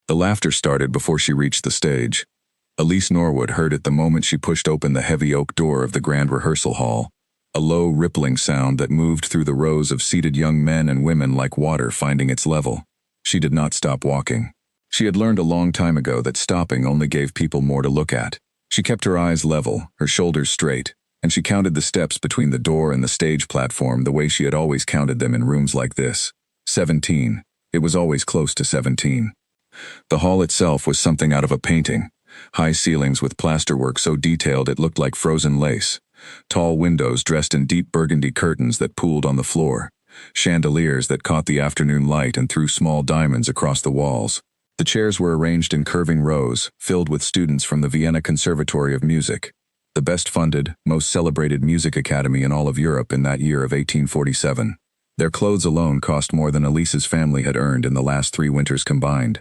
The laughter started before she reached the stage. Elise Norwood heard it the moment she pushed open the heavy oak door of the grand rehearsal hall, a low, rippling sound that moved through the rows of seated young men and women like water finding its level. She did not stop walking. She had learned a long time ago that stopping only gave people more to look at. She kept her eyes level, her shoulders straight, and she counted the steps between the door and the stage platform the way she had always counted them in rooms like this. 17. It was always close to 17. The hall itself was something out of a painting. High ceilings with plasterwork so detailed it looked like frozen lace. Tall windows dressed in deep burgundy curtains that pooled on the floor. Chandeliers that caught the afternoon light and threw small diamonds across the walls. The chairs were arranged in curving rows, filled with students from the Vienna Conservatory of Music, the best-funded, most celebrated music academy in all of Europe in that year of 1847. Their clothes alone cost more than Elise's family had earned in the last 3 winters combined.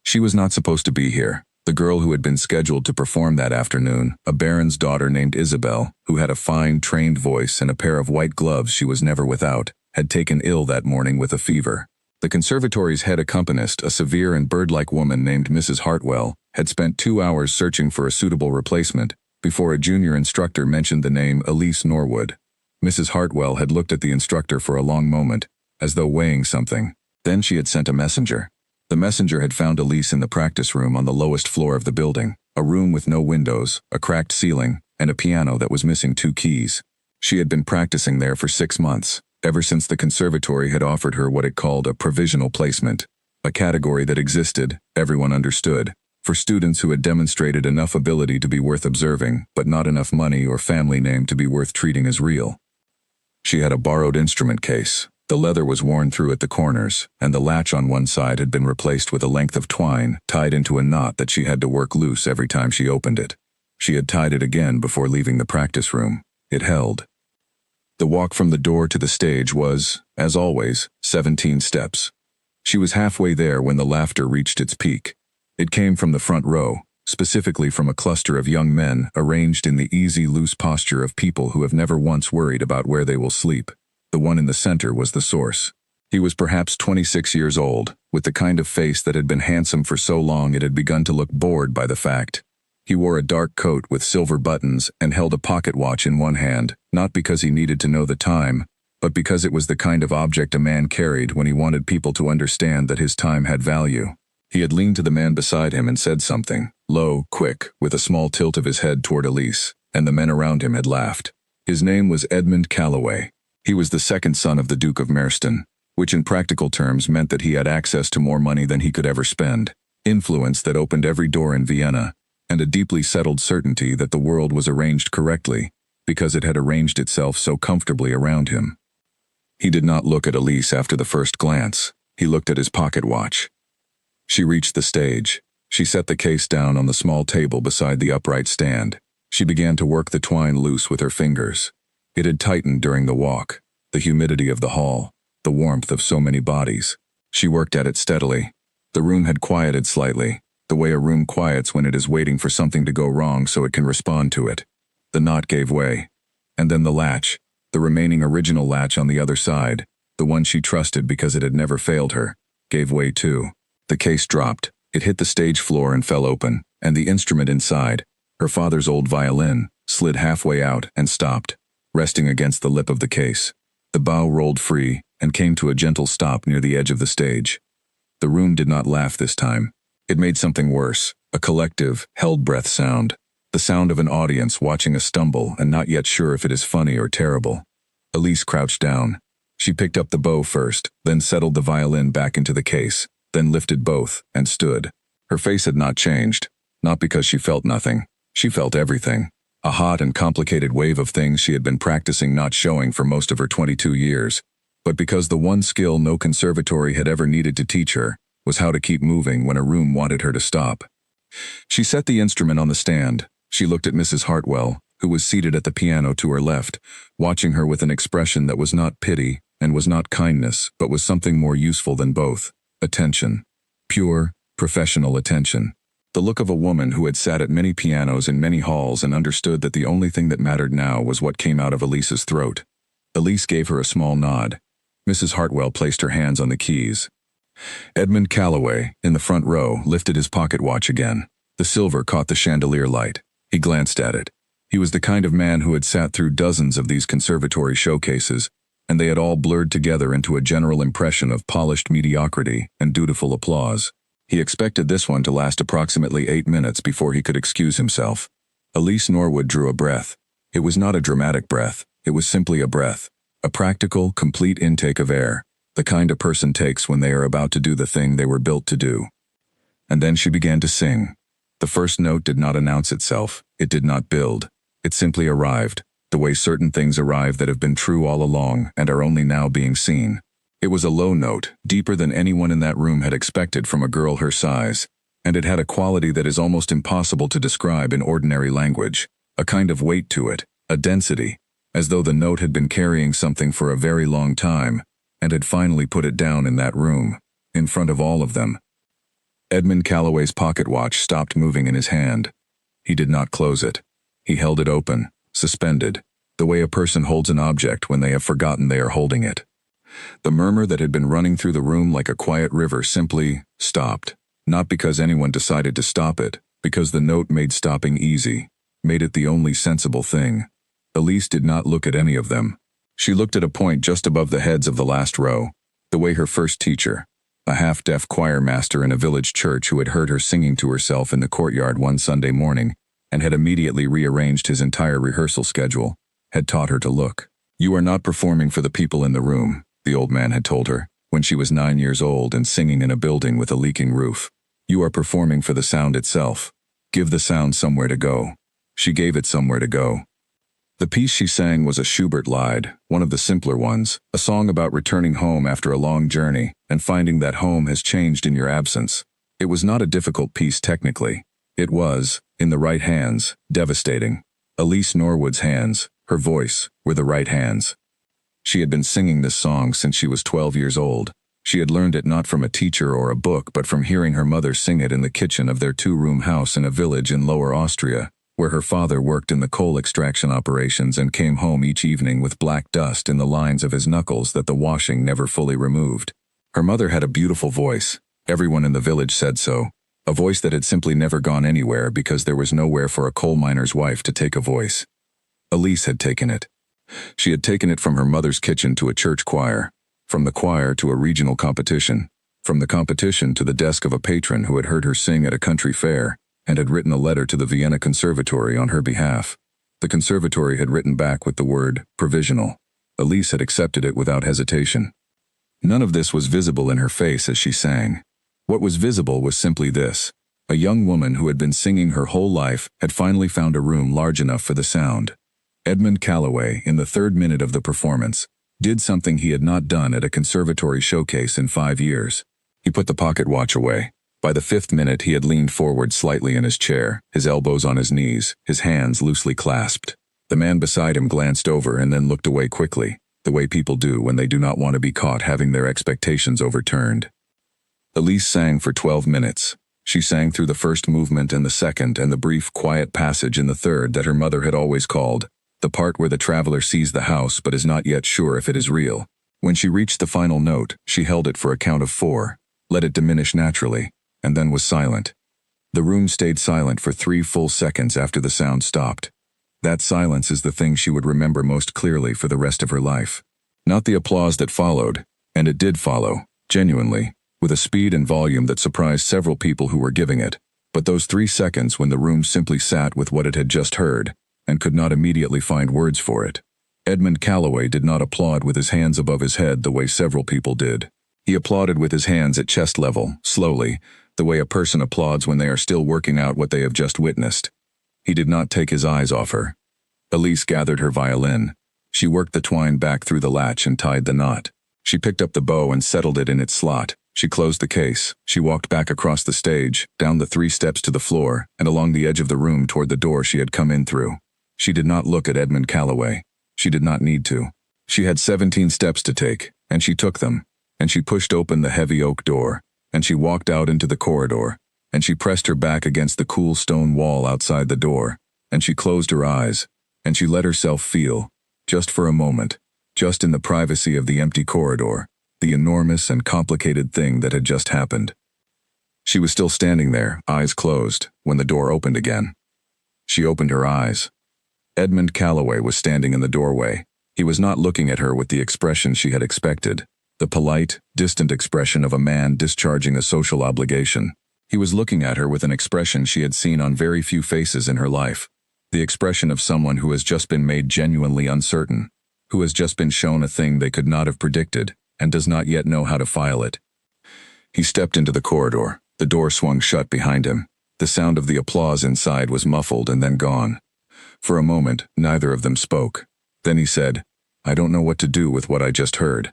She was not supposed to be here. The girl who had been scheduled to perform that afternoon, a baron's daughter named Isabel, who had a fine, trained voice and a pair of white gloves she was never without, had taken ill that morning with a fever. The conservatory's head accompanist, a severe and bird-like woman named Mrs. Hartwell, had spent 2 hours searching for a suitable replacement before a junior instructor mentioned the name Elise Norwood. Mrs. Hartwell had looked at the instructor for a long moment, as though weighing something. Then she had sent a messenger. The messenger had found Elise in the practice room on the lowest floor of the building, a room with no windows, a cracked ceiling, and a piano that was missing 2 keys. She had been practicing there for 6 months, ever since the conservatory had offered her what it called a provisional placement, a category that existed, everyone understood, for students who had demonstrated enough ability to be worth observing, but not enough money or family name to be worth treating as real. She had a borrowed instrument case. The leather was worn through at the corners, and the latch on one side had been replaced with a length of twine tied into a knot that she had to work loose every time she opened it. She had tied it again before leaving the practice room. It held. The walk from the door to the stage was, as always, 17 steps. She was halfway there when the laughter reached its peak. It came from the front row, specifically from a cluster of young men arranged in the easy, loose posture of people who have never once worried about where they will sleep. The one in the center was the source. He was perhaps 26 years old, with the kind of face that had been handsome for so long it had begun to look bored by the fact. He wore a dark coat with silver buttons and held a pocket watch in one hand, not because he needed to know the time, but because it was the kind of object a man carried when he wanted people to understand that his time had value. He had leaned to the man beside him and said something, low, quick, with a small tilt of his head toward Elise, and the men around him had laughed. His name was Edmund Calloway. He was the second son of the Duke of Merston, which in practical terms meant that he had access to more money than he could ever spend, influence that opened every door in Vienna, and a deeply settled certainty that the world was arranged correctly, because it had arranged itself so comfortably around him. He did not look at Elise after the first glance. He looked at his pocket watch. She reached the stage. She set the case down on the small table beside the upright stand. She began to work the twine loose with her fingers. It had tightened during the walk, the humidity of the hall, the warmth of so many bodies. She worked at it steadily. The room had quieted slightly, the way a room quiets when it is waiting for something to go wrong so it can respond to it. The knot gave way. And then the latch, the remaining original latch on the other side, the one she trusted because it had never failed her, gave way too. The case dropped. It hit the stage floor and fell open, and the instrument inside, her father's old violin, slid halfway out and stopped, resting against the lip of the case. The bow rolled free and came to a gentle stop near the edge of the stage. The room did not laugh this time. It made something worse, a collective, held-breath sound, the sound of an audience watching a stumble and not yet sure if it is funny or terrible. Elise crouched down. She picked up the bow first, then settled the violin back into the case, then lifted both, and stood. Her face had not changed, not because she felt nothing. She felt everything. A hot and complicated wave of things she had been practicing not showing for most of her 22 years, but because the one skill no conservatory had ever needed to teach her was how to keep moving when a room wanted her to stop. She set the instrument on the stand. She looked at Mrs. Hartwell, who was seated at the piano to her left, watching her with an expression that was not pity and was not kindness, but was something more useful than both. Attention. Pure, professional attention. The look of a woman who had sat at many pianos in many halls and understood that the only thing that mattered now was what came out of Elise's throat. Elise gave her a small nod. Mrs. Hartwell placed her hands on the keys. Edmund Calloway, in the front row, lifted his pocket watch again. The silver caught the chandelier light. He glanced at it. He was the kind of man who had sat through dozens of these conservatory showcases, and they had all blurred together into a general impression of polished mediocrity and dutiful applause. He expected this one to last approximately 8 minutes before he could excuse himself. Elise Norwood drew a breath. It was not a dramatic breath. It was simply a breath. A practical, complete intake of air, the kind a person takes when they are about to do the thing they were built to do. And then she began to sing. The first note did not announce itself. It did not build. It simply arrived, the way certain things arrive that have been true all along and are only now being seen. It was a low note, deeper than anyone in that room had expected from a girl her size, and it had a quality that is almost impossible to describe in ordinary language, a kind of weight to it, a density, as though the note had been carrying something for a very long time, and had finally put it down in that room, in front of all of them. Edmund Calloway's pocket watch stopped moving in his hand. He did not close it. He held it open, suspended, the way a person holds an object when they have forgotten they are holding it. The murmur that had been running through the room like a quiet river simply stopped, not because anyone decided to stop it, because the note made stopping easy, made it the only sensible thing. Elise did not look at any of them. She looked at a point just above the heads of the last row, the way her first teacher, a half-deaf choir master in a village church who had heard her singing to herself in the courtyard one Sunday morning and had immediately rearranged his entire rehearsal schedule, had taught her to look. "You are not performing for the people in the room," the old man had told her, when she was 9 years old and singing in a building with a leaking roof. "You are performing for the sound itself. Give the sound somewhere to go." She gave it somewhere to go. The piece she sang was a Schubert Lied, one of the simpler ones, a song about returning home after a long journey and finding that home has changed in your absence. It was not a difficult piece technically. It was, in the right hands, devastating. Elise Norwood's hands, her voice, were the right hands. She had been singing this song since she was 12 years old. She had learned it not from a teacher or a book but from hearing her mother sing it in the kitchen of their 2-room house in a village in Lower Austria, where her father worked in the coal extraction operations and came home each evening with black dust in the lines of his knuckles that the washing never fully removed. Her mother had a beautiful voice. Everyone in the village said so. A voice that had simply never gone anywhere because there was nowhere for a coal miner's wife to take a voice. Elise had taken it. She had taken it from her mother's kitchen to a church choir, from the choir to a regional competition, from the competition to the desk of a patron who had heard her sing at a country fair, and had written a letter to the Vienna Conservatory on her behalf. The conservatory had written back with the word provisional. Elise had accepted it without hesitation. None of this was visible in her face as she sang. What was visible was simply this. A young woman who had been singing her whole life had finally found a room large enough for the sound. Edmund Calloway, in the 3rd minute of the performance, did something he had not done at a conservatory showcase in 5 years. He put the pocket watch away. By the 5th minute he had leaned forward slightly in his chair, his elbows on his knees, his hands loosely clasped. The man beside him glanced over and then looked away quickly, the way people do when they do not want to be caught having their expectations overturned. Elise sang for 12 minutes. She sang through the first movement and the second and the brief, quiet passage in the third that her mother had always called, the part where the traveler sees the house but is not yet sure if it is real. When she reached the final note, she held it for a count of 4, let it diminish naturally, and then was silent. The room stayed silent for 3 full seconds after the sound stopped. That silence is the thing she would remember most clearly for the rest of her life. Not the applause that followed, and it did follow, genuinely, with a speed and volume that surprised several people who were giving it, but those 3 seconds when the room simply sat with what it had just heard, and could not immediately find words for it. Edmund Calloway did not applaud with his hands above his head the way several people did. He applauded with his hands at chest level, slowly, the way a person applauds when they are still working out what they have just witnessed. He did not take his eyes off her. Elise gathered her violin. She worked the twine back through the latch and tied the knot. She picked up the bow and settled it in its slot. She closed the case. She walked back across the stage, down the 3 steps to the floor, and along the edge of the room toward the door she had come in through. She did not look at Edmund Calloway. She did not need to. She had 17 steps to take, and she took them, and she pushed open the heavy oak door, and she walked out into the corridor, and she pressed her back against the cool stone wall outside the door, and she closed her eyes, and she let herself feel, just for a moment, just in the privacy of the empty corridor, the enormous and complicated thing that had just happened. She was still standing there, eyes closed, when the door opened again. She opened her eyes. Edmund Calloway was standing in the doorway. He was not looking at her with the expression she had expected, the polite, distant expression of a man discharging a social obligation. He was looking at her with an expression she had seen on very few faces in her life, the expression of someone who has just been made genuinely uncertain, who has just been shown a thing they could not have predicted, and does not yet know how to file it. He stepped into the corridor. The door swung shut behind him. The sound of the applause inside was muffled and then gone. For a moment, neither of them spoke. Then he said, "I don't know what to do with what I just heard."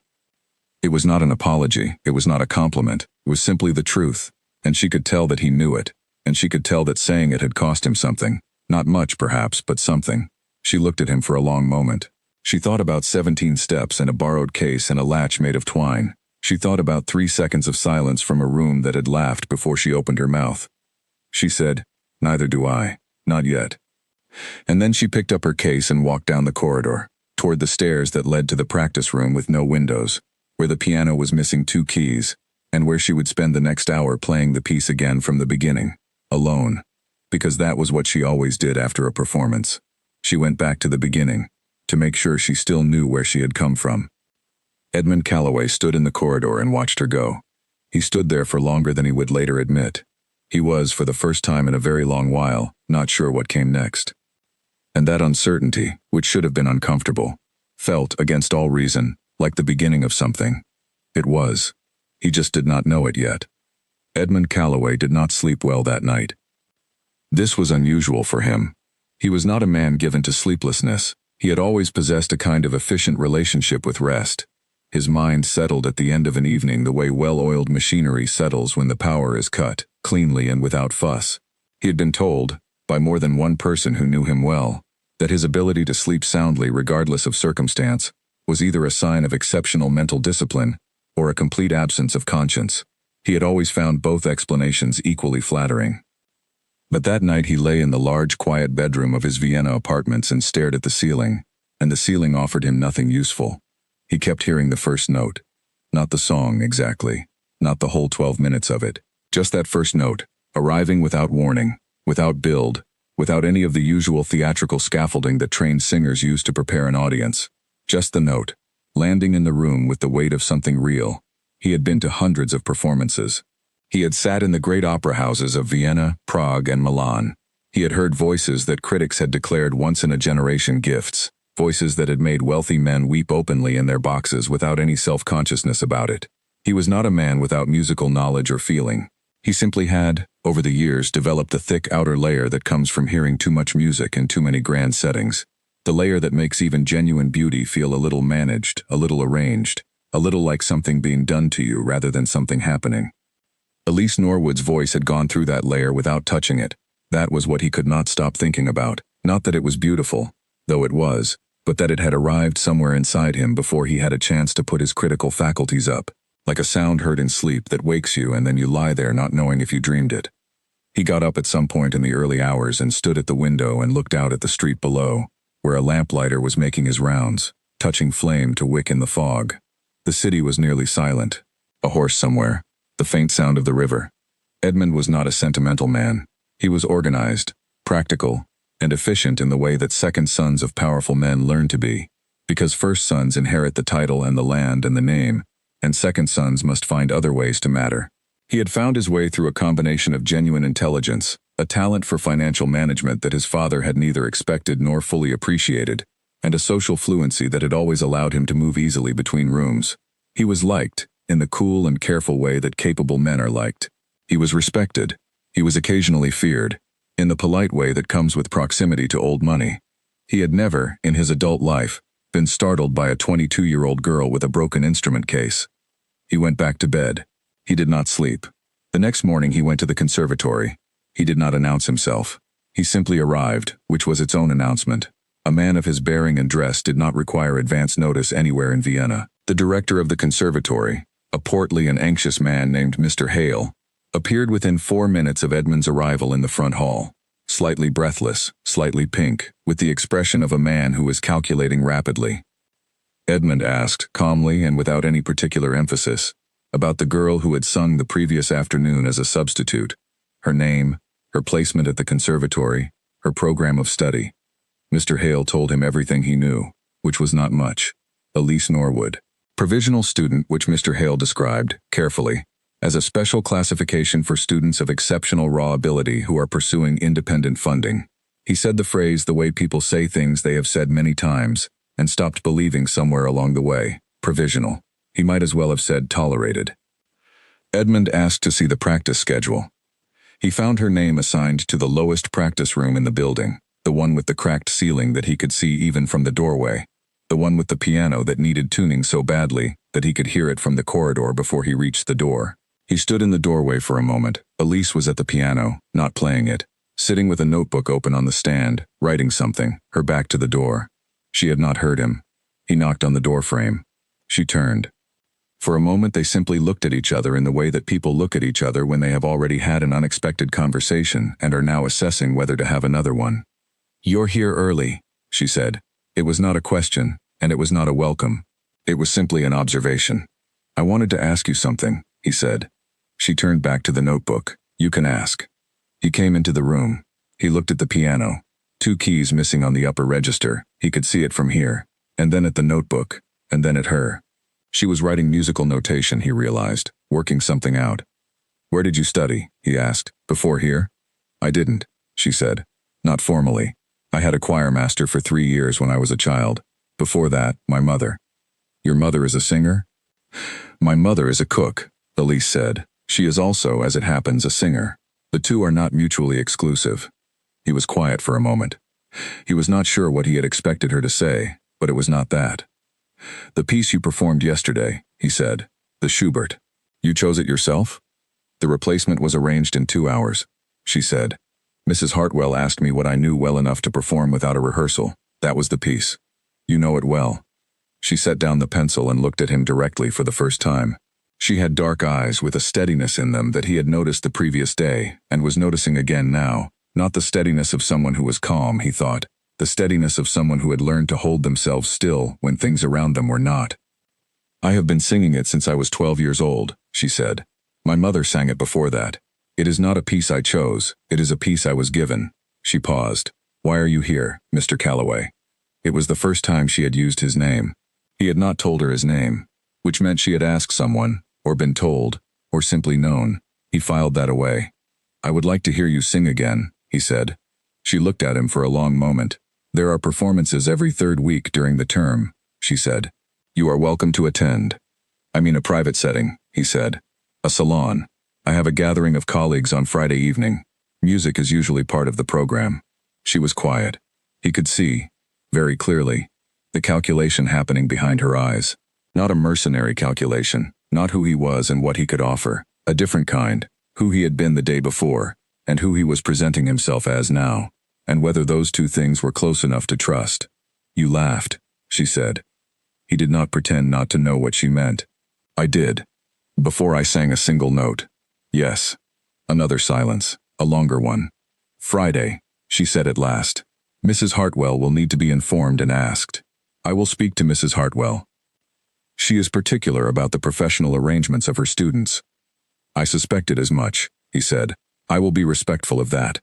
It was not an apology, it was not a compliment, it was simply the truth, and she could tell that he knew it, and she could tell that saying it had cost him something. Not much, perhaps, but something. She looked at him for a long moment. She thought about 17 steps and a borrowed case and a latch made of twine. She thought about 3 seconds of silence from a room that had laughed before she opened her mouth. She said, "Neither do I. Not yet." And then she picked up her case and walked down the corridor, toward the stairs that led to the practice room with no windows, where the piano was missing 2 keys, and where she would spend the next hour playing the piece again from the beginning, alone, because that was what she always did after a performance. She went back to the beginning, to make sure she still knew where she had come from. Edmund Calloway stood in the corridor and watched her go. He stood there for longer than he would later admit. He was, for the first time in a very long while, not sure what came next. And that uncertainty, which should have been uncomfortable, felt, against all reason, like the beginning of something. It was. He just did not know it yet. Edmund Calloway did not sleep well that night. This was unusual for him. He was not a man given to sleeplessness. He had always possessed a kind of efficient relationship with rest. His mind settled at the end of an evening the way well-oiled machinery settles when the power is cut, cleanly and without fuss. He had been told, by more than one person who knew him well, that his ability to sleep soundly regardless of circumstance was either a sign of exceptional mental discipline or a complete absence of conscience. He had always found both explanations equally flattering. But that night he lay in the large, quiet bedroom of his Vienna apartments and stared at the ceiling, and the ceiling offered him nothing useful. He kept hearing the first note. Not the song, exactly. Not the whole 12 minutes of it. Just that first note, arriving without warning, without build, without any of the usual theatrical scaffolding that trained singers use to prepare an audience. Just the note, landing in the room with the weight of something real. He had been to hundreds of performances. He had sat in the great opera houses of Vienna, Prague, and Milan. He had heard voices that critics had declared once-in-a-generation gifts, voices that had made wealthy men weep openly in their boxes without any self-consciousness about it. He was not a man without musical knowledge or feeling. He simply had, over the years, developed the thick outer layer that comes from hearing too much music in too many grand settings. The layer that makes even genuine beauty feel a little managed, a little arranged, a little like something being done to you rather than something happening. Elise Norwood's voice had gone through that layer without touching it. That was what he could not stop thinking about. Not that it was beautiful, though it was, but that it had arrived somewhere inside him before he had a chance to put his critical faculties up, like a sound heard in sleep that wakes you and then you lie there not knowing if you dreamed it. He got up at some point in the early hours and stood at the window and looked out at the street below, where a lamplighter was making his rounds, touching flame to wick in the fog. The city was nearly silent. A horse somewhere. The faint sound of the river. Edmund was not a sentimental man. He was organized, practical, and efficient in the way that second sons of powerful men learn to be, because first sons inherit the title and the land and the name, and second sons must find other ways to matter. He had found his way through a combination of genuine intelligence, a talent for financial management that his father had neither expected nor fully appreciated, and a social fluency that had always allowed him to move easily between rooms. He was liked, in the cool and careful way that capable men are liked. He was respected. He was occasionally feared, in the polite way that comes with proximity to old money. He had never, in his adult life, been startled by a 22-year-old girl with a broken instrument case. He went back to bed. He did not sleep. The next morning he went to the conservatory. He did not announce himself. He simply arrived, which was its own announcement. A man of his bearing and dress did not require advance notice anywhere in Vienna. The director of the conservatory, a portly and anxious man named Mr. Hale, appeared within 4 minutes of Edmund's arrival in the front hall, slightly breathless, slightly pink, with the expression of a man who was calculating rapidly. Edmund asked, calmly and without any particular emphasis, about the girl who had sung the previous afternoon as a substitute, her name, her placement at the conservatory, her program of study. Mr. Hale told him everything he knew, which was not much. Elise Norwood, provisional student, which Mr. Hale described, carefully, as a special classification for students of exceptional raw ability who are pursuing independent funding. He said the phrase the way people say things they have said many times, and stopped believing somewhere along the way. Provisional. He might as well have said tolerated. Edmund asked to see the practice schedule. He found her name assigned to the lowest practice room in the building, the one with the cracked ceiling that he could see even from the doorway, the one with the piano that needed tuning so badly that he could hear it from the corridor before he reached the door. He stood in the doorway for a moment. Elise was at the piano, not playing it, sitting with a notebook open on the stand, writing something, her back to the door. She had not heard him. He knocked on the door frame. She turned. For a moment they simply looked at each other in the way that people look at each other when they have already had an unexpected conversation and are now assessing whether to have another one. "You're here early," she said. It was not a question, and it was not a welcome. It was simply an observation. "I wanted to ask you something," he said. She turned back to the notebook. "You can ask." He came into the room. He looked at the piano. 2 keys missing on the upper register. He could see it from here. And then at the notebook. And then at her. She was writing musical notation, he realized, working something out. "Where did you study?" he asked. "Before here?" "I didn't," she said. "Not formally. I had a choir master for 3 years when I was a child. Before that, my mother." "Your mother is a singer?" "My mother is a cook," Elise said. "She is also, as it happens, a singer. The two are not mutually exclusive." He was quiet for a moment. He was not sure what he had expected her to say, but it was not that. "The piece you performed yesterday," he said. "The Schubert. You chose it yourself?" "The replacement was arranged in 2 hours," she said. "Mrs. Hartwell asked me what I knew well enough to perform without a rehearsal. That was the piece. You know it well." She set down the pencil and looked at him directly for the first time. She had dark eyes with a steadiness in them that he had noticed the previous day and was noticing again now. Not the steadiness of someone who was calm, he thought. The steadiness of someone who had learned to hold themselves still when things around them were not. "I have been singing it since I was 12 years old," she said. "My mother sang it before that. It is not a piece I chose, it is a piece I was given." She paused. "Why are you here, Mr. Calloway?" It was the first time she had used his name. He had not told her his name, which meant she had asked someone, or been told, or simply known. He filed that away. "I would like to hear you sing again," he said. She looked at him for a long moment. "There are performances every 3rd week during the term," she said. "You are welcome to attend." "I mean a private setting," he said. "A salon. I have a gathering of colleagues on Friday evening. Music is usually part of the program." She was quiet. He could see, very clearly, the calculation happening behind her eyes. Not a mercenary calculation, not who he was and what he could offer. A different kind, who he had been the day before, and who he was presenting himself as now, and whether those 2 things were close enough to trust. "You laughed," she said. He did not pretend not to know what she meant. "I did. Before I sang a single note." "Yes." Another silence, a longer one. "Friday," she said at last. "Mrs. Hartwell will need to be informed and asked. I will speak to Mrs. Hartwell. She is particular about the professional arrangements of her students." "I suspected as much," he said. "I will be respectful of that."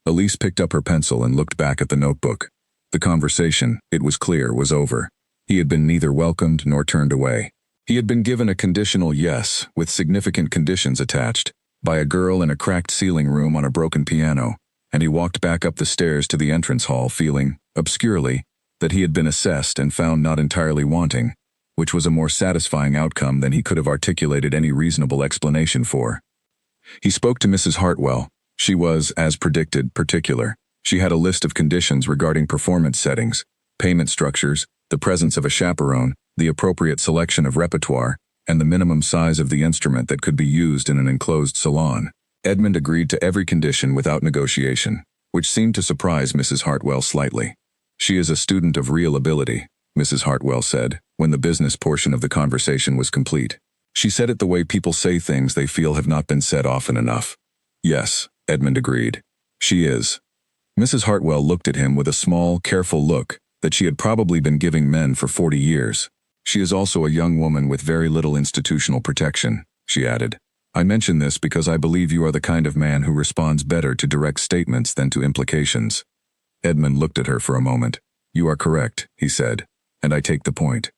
Elise picked up her pencil and looked back at the notebook. The conversation, it was clear, was over. He had been neither welcomed nor turned away. He had been given a conditional yes, with significant conditions attached, by a girl in a cracked ceiling room on a broken piano, and he walked back up the stairs to the entrance hall feeling, obscurely, that he had been assessed and found not entirely wanting, which was a more satisfying outcome than he could have articulated any reasonable explanation for. He spoke to Mrs. Hartwell. She was, as predicted, particular. She had a list of conditions regarding performance settings, payment structures, the presence of a chaperone, the appropriate selection of repertoire, and the minimum size of the instrument that could be used in an enclosed salon. Edmund agreed to every condition without negotiation, which seemed to surprise Mrs. Hartwell slightly. "She is a student of real ability," Mrs. Hartwell said, when the business portion of the conversation was complete. She said it the way people say things they feel have not been said often enough. "Yes," Edmund agreed. "She is." Mrs. Hartwell looked at him with a small, careful look that she had probably been giving men for 40 years. She is also a young woman with very little institutional protection, she added. I mention this because I believe you are the kind of man who responds better to direct statements than to implications. Edmund looked at her for a moment. You are correct, he said, and I take the point.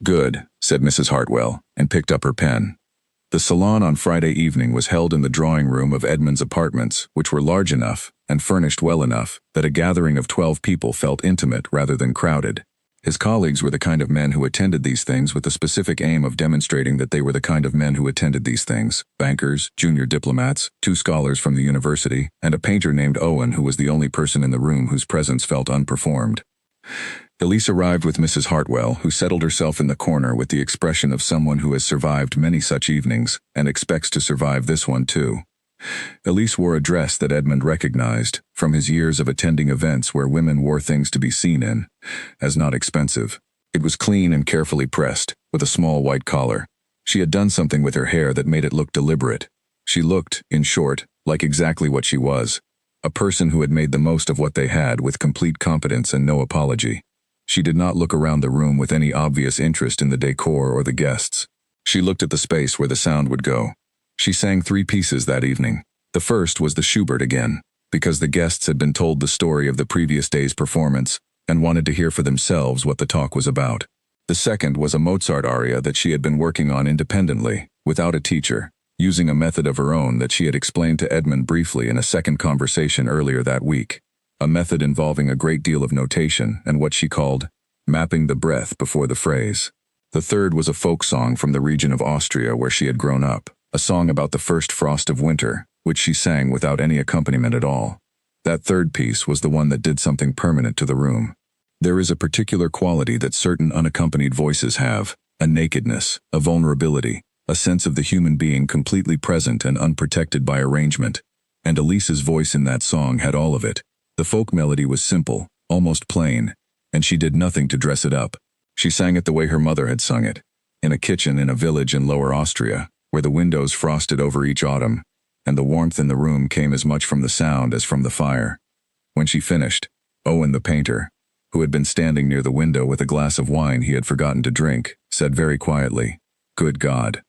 Good, said Mrs. Hartwell, and picked up her pen. The salon on Friday evening was held in the drawing room of Edmund's apartments, which were large enough and furnished well enough that a gathering of 12 people felt intimate rather than crowded. His colleagues were the kind of men who attended these things with the specific aim of demonstrating that they were the kind of men who attended these things: bankers, junior diplomats, 2 scholars from the university, and a painter named Owen who was the only person in the room whose presence felt unperformed. Elise arrived with Mrs. Hartwell, who settled herself in the corner with the expression of someone who has survived many such evenings and expects to survive this one too. Elise wore a dress that Edmund recognized, from his years of attending events where women wore things to be seen in, as not expensive. It was clean and carefully pressed, with a small white collar. She had done something with her hair that made it look deliberate. She looked, in short, like exactly what she was: a person who had made the most of what they had with complete competence and no apology. She did not look around the room with any obvious interest in the decor or the guests. She looked at the space where the sound would go. She sang 3 pieces that evening. The first was the Schubert again, because the guests had been told the story of the previous day's performance and wanted to hear for themselves what the talk was about. The second was a Mozart aria that she had been working on independently, without a teacher, using a method of her own that she had explained to Edmund briefly in a second conversation earlier that week. A method involving a great deal of notation and what she called mapping the breath before the phrase. The third was a folk song from the region of Austria where she had grown up, a song about the first frost of winter, which she sang without any accompaniment at all. That third piece was the one that did something permanent to the room. There is a particular quality that certain unaccompanied voices have: a nakedness, a vulnerability, a sense of the human being completely present and unprotected by arrangement. And Elise's voice in that song had all of it. The folk melody was simple, almost plain, and she did nothing to dress it up. She sang it the way her mother had sung it, in a kitchen in a village in Lower Austria, where the windows frosted over each autumn, and the warmth in the room came as much from the sound as from the fire. When she finished, Owen the painter, who had been standing near the window with a glass of wine he had forgotten to drink, said very quietly, "Good God."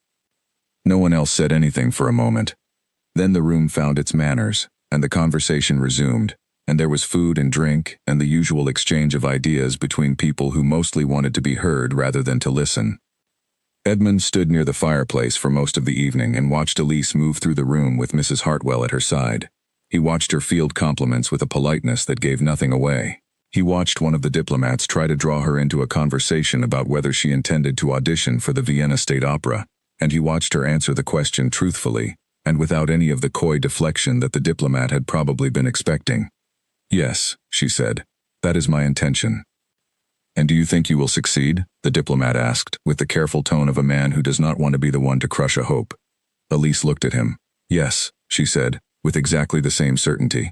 No one else said anything for a moment. Then the room found its manners, and the conversation resumed, and there was food and drink and the usual exchange of ideas between people who mostly wanted to be heard rather than to listen. Edmund stood near the fireplace for most of the evening and watched Elise move through the room with Mrs. Hartwell at her side. He watched her field compliments with a politeness that gave nothing away. He watched one of the diplomats try to draw her into a conversation about whether she intended to audition for the Vienna State Opera, and he watched her answer the question truthfully and without any of the coy deflection that the diplomat had probably been expecting. "Yes," she said, "that is my intention." "And do you think you will succeed?" the diplomat asked, with the careful tone of a man who does not want to be the one to crush a hope. Elise looked at him. "Yes," she said, with exactly the same certainty.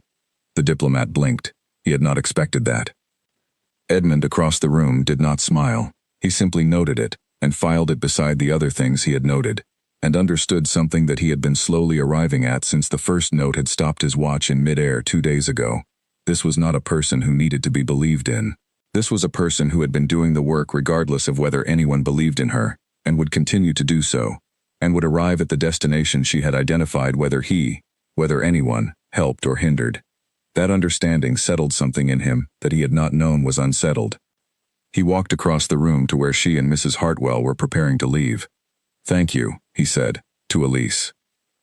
The diplomat blinked. He had not expected that. Edmund across the room did not smile. He simply noted it, and filed it beside the other things he had noted, and understood something that he had been slowly arriving at since the first note had stopped his watch in mid-air 2 days ago. This was not a person who needed to be believed in. This was a person who had been doing the work regardless of whether anyone believed in her, and would continue to do so, and would arrive at the destination she had identified whether anyone, helped or hindered. That understanding settled something in him that he had not known was unsettled. He walked across the room to where she and Mrs. Hartwell were preparing to leave. "Thank you," he said, to Elise.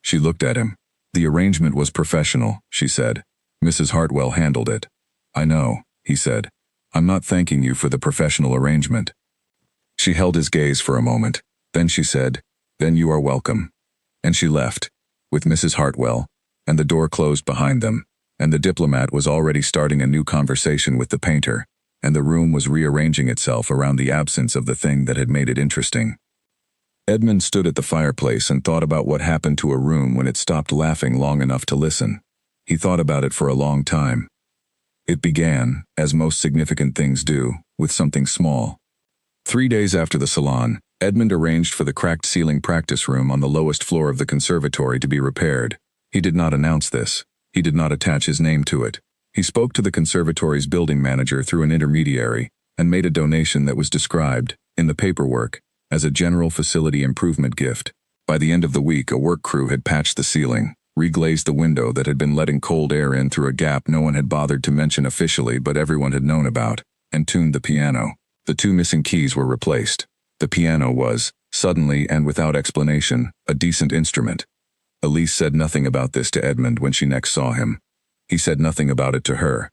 She looked at him. "The arrangement was professional," she said. "Mrs. Hartwell handled it." "I know," he said. "I'm not thanking you for the professional arrangement." She held his gaze for a moment. Then she said, "Then you are welcome." And she left, with Mrs. Hartwell, and the door closed behind them, and the diplomat was already starting a new conversation with the painter, and the room was rearranging itself around the absence of the thing that had made it interesting. Edmund stood at the fireplace and thought about what happened to a room when it stopped laughing long enough to listen. He thought about it for a long time. It began, as most significant things do, with something small. 3 days after the salon, Edmund arranged for the cracked ceiling practice room on the lowest floor of the conservatory to be repaired. He did not announce this. He did not attach his name to it. He spoke to the conservatory's building manager through an intermediary and made a donation that was described, in the paperwork, as a general facility improvement gift. By the end of the week, a work crew had patched the ceiling, reglazed the window that had been letting cold air in through a gap no one had bothered to mention officially but everyone had known about, and tuned the piano. The 2 missing keys were replaced. The piano was, suddenly and without explanation, a decent instrument. Elise said nothing about this to Edmund when she next saw him. He said nothing about it to her.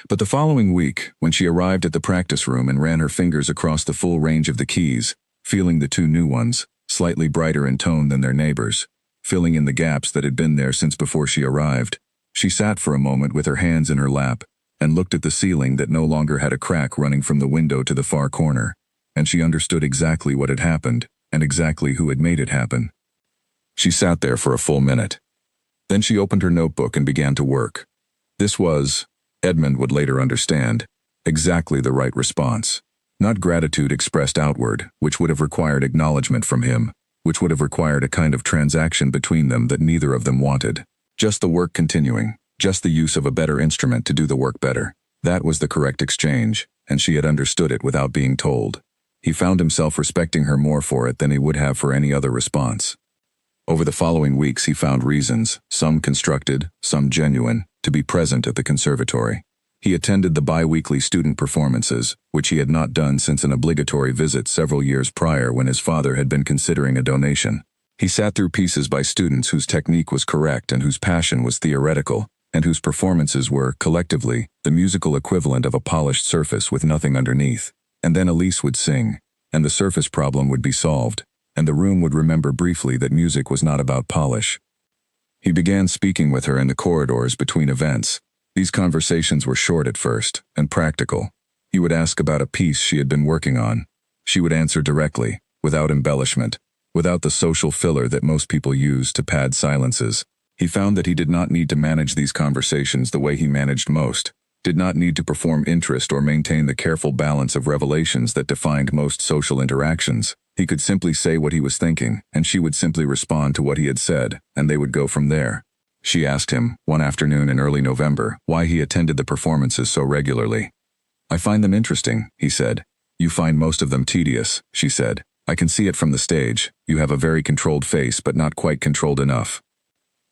But the following week, when she arrived at the practice room and ran her fingers across the full range of the keys, feeling the 2 new ones, slightly brighter in tone than their neighbors, filling in the gaps that had been there since before she arrived, she sat for a moment with her hands in her lap and looked at the ceiling that no longer had a crack running from the window to the far corner, and she understood exactly what had happened and exactly who had made it happen. She sat there for a full minute. Then she opened her notebook and began to work. This was, Edmund would later understand, exactly the right response. Not gratitude expressed outward, which would have required acknowledgement from him, which would have required a kind of transaction between them that neither of them wanted. Just the work continuing, just the use of a better instrument to do the work better. That was the correct exchange, and she had understood it without being told. He found himself respecting her more for it than he would have for any other response. Over the following weeks he found reasons, some constructed, some genuine, to be present at the conservatory. He attended the bi-weekly student performances, which he had not done since an obligatory visit several years prior when his father had been considering a donation. He sat through pieces by students whose technique was correct and whose passion was theoretical, and whose performances were, collectively, the musical equivalent of a polished surface with nothing underneath. And then Elise would sing, and the surface problem would be solved, and the room would remember briefly that music was not about polish. He began speaking with her in the corridors between events. These conversations were short at first, and practical. He would ask about a piece she had been working on. She would answer directly, without embellishment, without the social filler that most people use to pad silences. He found that he did not need to manage these conversations the way he managed most, did not need to perform interest or maintain the careful balance of revelations that defined most social interactions. He could simply say what he was thinking, and she would simply respond to what he had said, and they would go from there. She asked him, one afternoon in early November, why he attended the performances so regularly. "I find them interesting," he said. "You find most of them tedious," she said. "I can see it from the stage. You have a very controlled face but not quite controlled enough."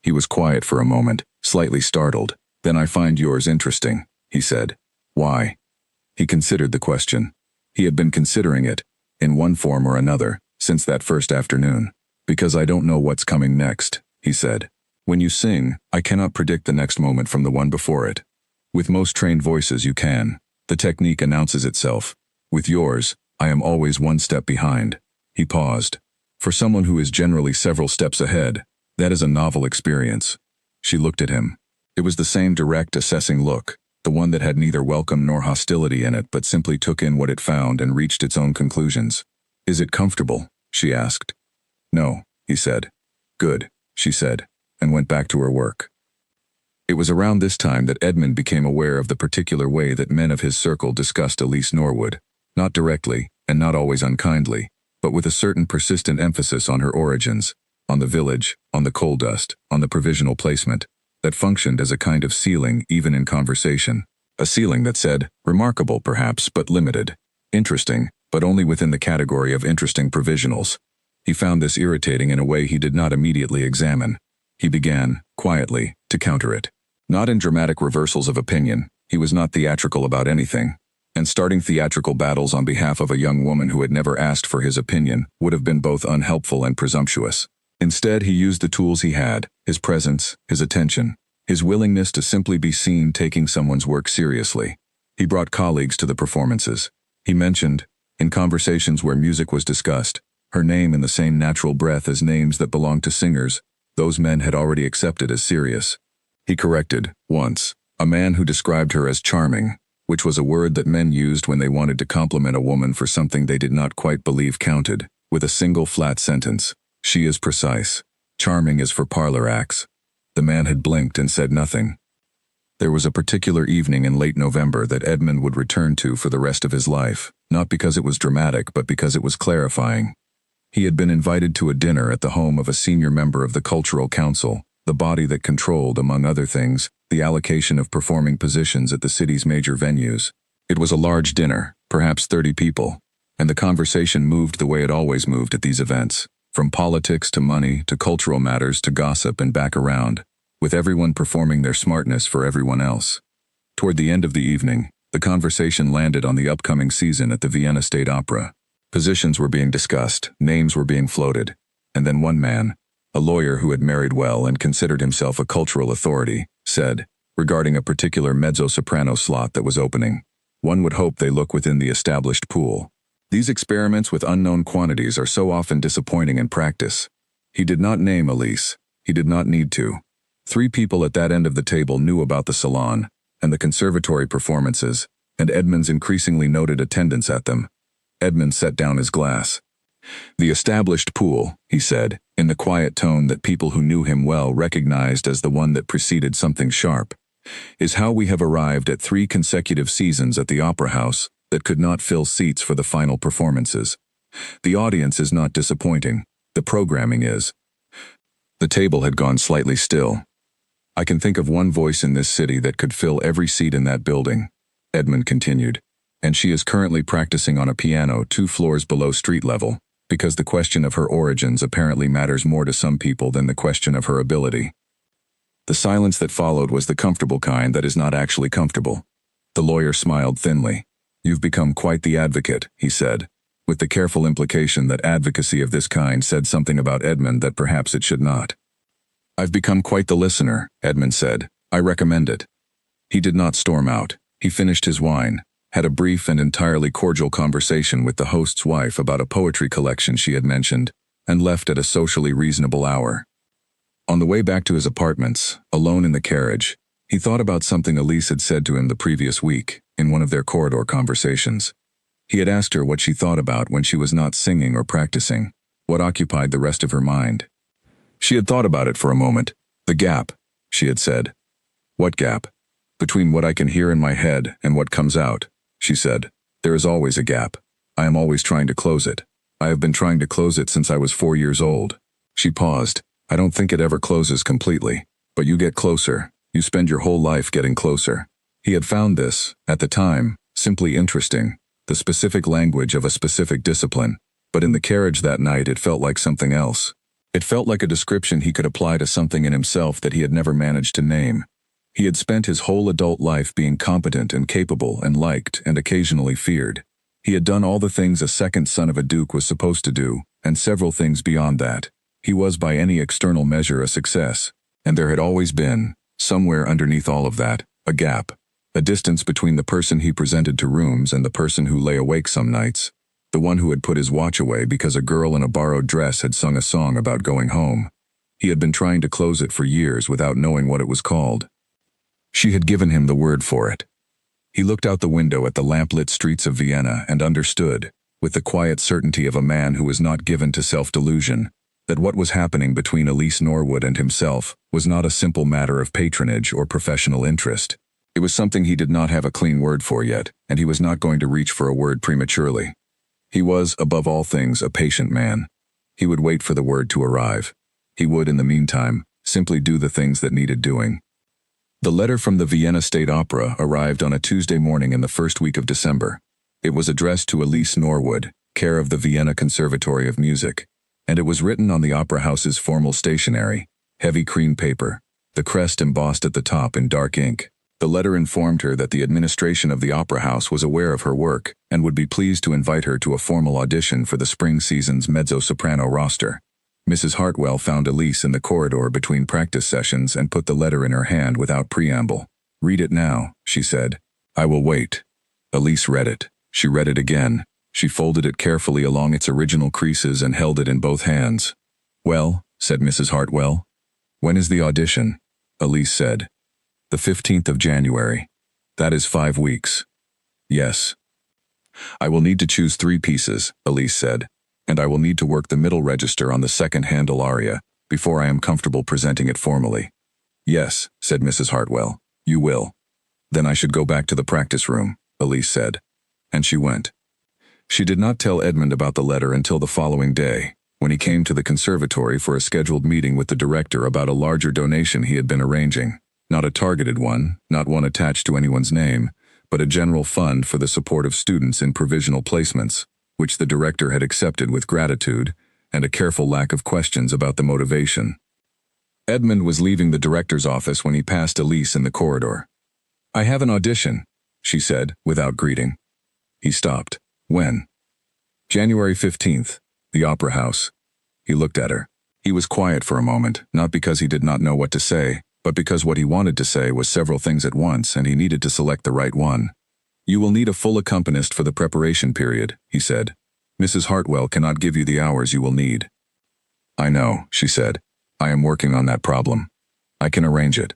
He was quiet for a moment, slightly startled. "Then I find yours interesting," he said. "Why?" He considered the question. He had been considering it, in one form or another, since that first afternoon. "Because I don't know what's coming next," he said. "When you sing, I cannot predict the next moment from the one before it. With most trained voices you can. The technique announces itself. With yours, I am always one step behind." He paused. "For someone who is generally several steps ahead, that is a novel experience." She looked at him. It was the same direct, assessing look, the one that had neither welcome nor hostility in it but simply took in what it found and reached its own conclusions. "Is it comfortable?" she asked. "No," he said. "Good," she said, and went back to her work. It was around this time that Edmund became aware of the particular way that men of his circle discussed Elise Norwood, not directly, and not always unkindly, but with a certain persistent emphasis on her origins, on the village, on the coal dust, on the provisional placement, that functioned as a kind of ceiling even in conversation. A ceiling that said, remarkable perhaps, but limited. Interesting, but only within the category of interesting provisionals. He found this irritating in a way he did not immediately examine. He began, quietly, to counter it. Not in dramatic reversals of opinion, he was not theatrical about anything, and starting theatrical battles on behalf of a young woman who had never asked for his opinion would have been both unhelpful and presumptuous. Instead, he used the tools he had, his presence, his attention, his willingness to simply be seen taking someone's work seriously. He brought colleagues to the performances. He mentioned, in conversations where music was discussed, her name in the same natural breath as names that belonged to singers those men had already accepted as serious. He corrected, once, a man who described her as charming, which was a word that men used when they wanted to compliment a woman for something they did not quite believe counted, with a single flat sentence. "She is precise. Charming is for parlor acts." The man had blinked and said nothing. There was a particular evening in late November that Edmund would return to for the rest of his life, not because it was dramatic but because it was clarifying. He had been invited to a dinner at the home of a senior member of the Cultural Council, the body that controlled, among other things, the allocation of performing positions at the city's major venues. It was a large dinner, perhaps 30 people. And the conversation moved the way it always moved at these events, from politics to money to cultural matters to gossip and back around, with everyone performing their smartness for everyone else. Toward the end of the evening, the conversation landed on the upcoming season at the Vienna State Opera. Positions were being discussed, names were being floated, and then one man, a lawyer who had married well and considered himself a cultural authority, said, regarding a particular mezzo-soprano slot that was opening, "One would hope they look within the established pool. These experiments with unknown quantities are so often disappointing in practice." He did not name Elise. He did not need to. 3 people at that end of the table knew about the salon and the conservatory performances, and Edmund's increasingly noted attendance at them. Edmund set down his glass. "The established pool," he said, in the quiet tone that people who knew him well recognized as the one that preceded something sharp, "is how we have arrived at 3 consecutive seasons at the Opera House that could not fill seats for the final performances. The audience is not disappointing. The programming is." The table had gone slightly still. "I can think of one voice in this city that could fill every seat in that building," Edmund continued, "and she is currently practicing on a piano 2 floors below street level, because the question of her origins apparently matters more to some people than the question of her ability." The silence that followed was the comfortable kind that is not actually comfortable. The lawyer smiled thinly. "You've become quite the advocate," he said, with the careful implication that advocacy of this kind said something about Edmund that perhaps it should not. "I've become quite the listener," Edmund said. "I recommend it." He did not storm out. He finished his wine, had a brief and entirely cordial conversation with the host's wife about a poetry collection she had mentioned, and left at a socially reasonable hour. On the way back to his apartments, alone in the carriage, he thought about something Elise had said to him the previous week, in one of their corridor conversations. He had asked her what she thought about when she was not singing or practicing, what occupied the rest of her mind. She had thought about it for a moment. "The gap," she had said. "What gap?" "Between what I can hear in my head and what comes out," she said. "There is always a gap. I am always trying to close it. I have been trying to close it since I was 4 years old." She paused. "I don't think it ever closes completely, but you get closer. You spend your whole life getting closer." He had found this, at the time, simply interesting, the specific language of a specific discipline, but in the carriage that night it felt like something else. It felt like a description he could apply to something in himself that he had never managed to name. He had spent his whole adult life being competent and capable and liked and occasionally feared. He had done all the things a second son of a duke was supposed to do, and several things beyond that. He was by any external measure a success, and there had always been, somewhere underneath all of that, a gap, a distance between the person he presented to rooms and the person who lay awake some nights, the one who had put his watch away because a girl in a borrowed dress had sung a song about going home. He had been trying to close it for years without knowing what it was called. She had given him the word for it. He looked out the window at the lamplit streets of Vienna and understood, with the quiet certainty of a man who was not given to self-delusion, that what was happening between Elise Norwood and himself was not a simple matter of patronage or professional interest. It was something he did not have a clean word for yet, and he was not going to reach for a word prematurely. He was, above all things, a patient man. He would wait for the word to arrive. He would, in the meantime, simply do the things that needed doing. The letter from the Vienna State Opera arrived on a Tuesday morning in the first week of December. It was addressed to Elise Norwood, care of the Vienna Conservatory of Music, and it was written on the Opera House's formal stationery, heavy cream paper, the crest embossed at the top in dark ink. The letter informed her that the administration of the Opera House was aware of her work and would be pleased to invite her to a formal audition for the spring season's mezzo-soprano roster. Mrs. Hartwell found Elise in the corridor between practice sessions and put the letter in her hand without preamble. "Read it now," she said. "I will wait." Elise read it. She read it again. She folded it carefully along its original creases and held it in both hands. "Well," said Mrs. Hartwell. "When is the audition?" Elise said. "The 15th of January. That is 5 weeks." "Yes." "I will need to choose 3 pieces," Elise said, "and I will need to work the middle register on the second Handel aria before I am comfortable presenting it formally." "Yes," said Mrs. Hartwell, "you will." "Then I should go back to the practice room," Elise said. And she went. She did not tell Edmund about the letter until the following day, when he came to the conservatory for a scheduled meeting with the director about a larger donation he had been arranging. Not a targeted one, not one attached to anyone's name, but a general fund for the support of students in provisional placements. which the director had accepted with gratitude, and a careful lack of questions about the motivation. Edmund was leaving the director's office when he passed Elise in the corridor. "I have an audition," she said, without greeting. He stopped. "When?" "January 15th, the Opera House." He looked at her. He was quiet for a moment, not because he did not know what to say, but because what he wanted to say was several things at once and he needed to select the right one. "You will need a full accompanist for the preparation period," he said. "Mrs. Hartwell cannot give you the hours you will need." "I know," she said. "I am working on that problem. I can arrange it."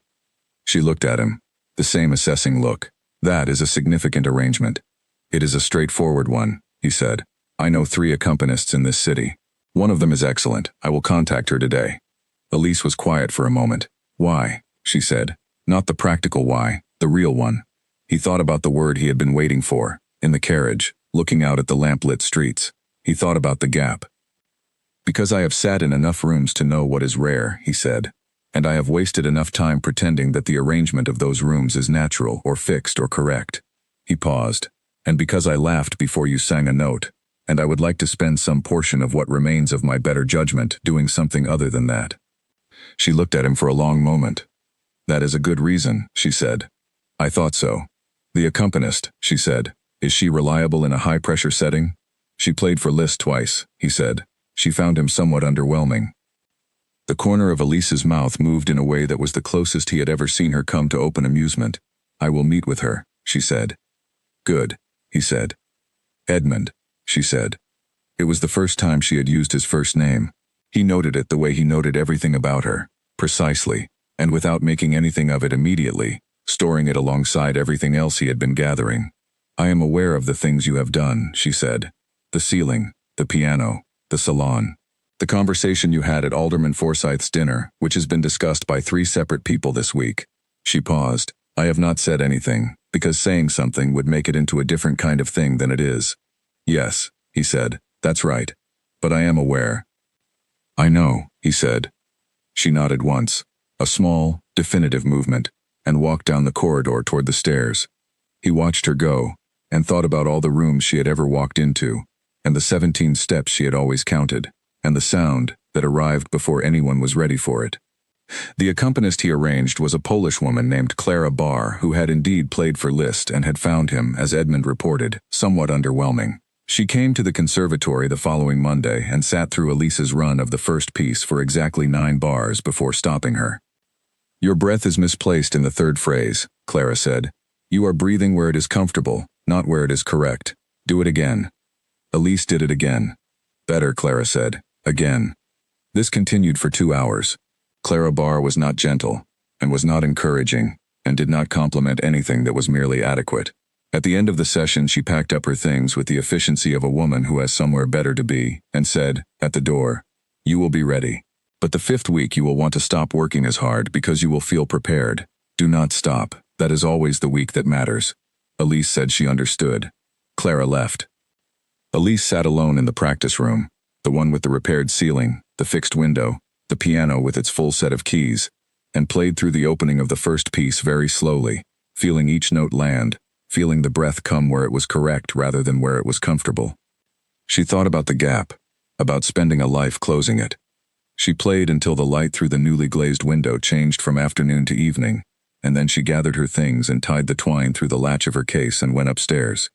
She looked at him. The same assessing look. "That is a significant arrangement." "It is a straightforward one," he said. "I know 3 accompanists in this city. One of them is excellent. I will contact her today." Elise was quiet for a moment. "Why?" she said. "Not the practical why, the real one." He thought about the word he had been waiting for, in the carriage, looking out at the lamp-lit streets. He thought about the gap. "Because I have sat in enough rooms to know what is rare," he said. "And I have wasted enough time pretending that the arrangement of those rooms is natural or fixed or correct." He paused. "And because I laughed before you sang a note, and I would like to spend some portion of what remains of my better judgment doing something other than that." She looked at him for a long moment. "That is a good reason," she said. "I thought so." "The accompanist," she said. "Is she reliable in a high-pressure setting?" "She played for Liszt twice," he said. She found him somewhat underwhelming. The corner of Elise's mouth moved in a way that was the closest he had ever seen her come to open amusement. "I will meet with her," she said. "Good," he said. "Edmund," she said. It was the first time she had used his first name. He noted it the way he noted everything about her, precisely, and without making anything of it immediately, storing it alongside everything else he had been gathering. "I am aware of the things you have done," she said. "The ceiling, the piano, the salon. The conversation you had at Alderman Forsyth's dinner, which has been discussed by 3 separate people this week." She paused. "I have not said anything, because saying something would make it into a different kind of thing than it is." "Yes," he said. "That's right. But I am aware." "I know," he said. She nodded once, a small, definitive movement, and walked down the corridor toward the stairs. He watched her go, and thought about all the rooms she had ever walked into, and the 17 steps she had always counted, and the sound that arrived before anyone was ready for it. The accompanist he arranged was a Polish woman named Clara Barr, who had indeed played for Liszt and had found him, as Edmund reported, somewhat underwhelming. She came to the conservatory the following Monday and sat through Elise's run of the first piece for exactly 9 bars before stopping her. "Your breath is misplaced in the 3rd phrase," Clara said. "You are breathing where it is comfortable, not where it is correct. Do it again." Elise did it again. "Better," Clara said. "Again." This continued for 2 hours. Clara Barr was not gentle, and was not encouraging, and did not compliment anything that was merely adequate. At the end of the session she packed up her things with the efficiency of a woman who has somewhere better to be, and said, at the door, "You will be ready. But the 5th week you will want to stop working as hard because you will feel prepared. Do not stop. That is always the week that matters." Elise said she understood. Clara left. Elise sat alone in the practice room, the one with the repaired ceiling, the fixed window, the piano with its full set of keys, and played through the opening of the first piece very slowly, feeling each note land, feeling the breath come where it was correct rather than where it was comfortable. She thought about the gap, about spending a life closing it. She played until the light through the newly glazed window changed from afternoon to evening, and then she gathered her things and tied the twine through the latch of her case and went upstairs.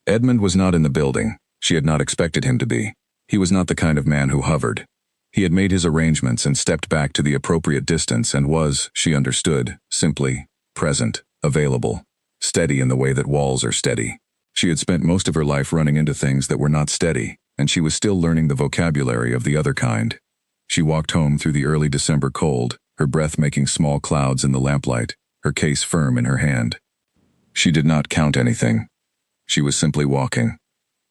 Edmund was not in the building. She had not expected him to be. He was not the kind of man who hovered. He had made his arrangements and stepped back to the appropriate distance and was, she understood, simply present, available, steady in the way that walls are steady. She had spent most of her life running into things that were not steady, and she was still learning the vocabulary of the other kind. She walked home through the early December cold, her breath making small clouds in the lamplight, her case firm in her hand. She did not count anything. She was simply walking.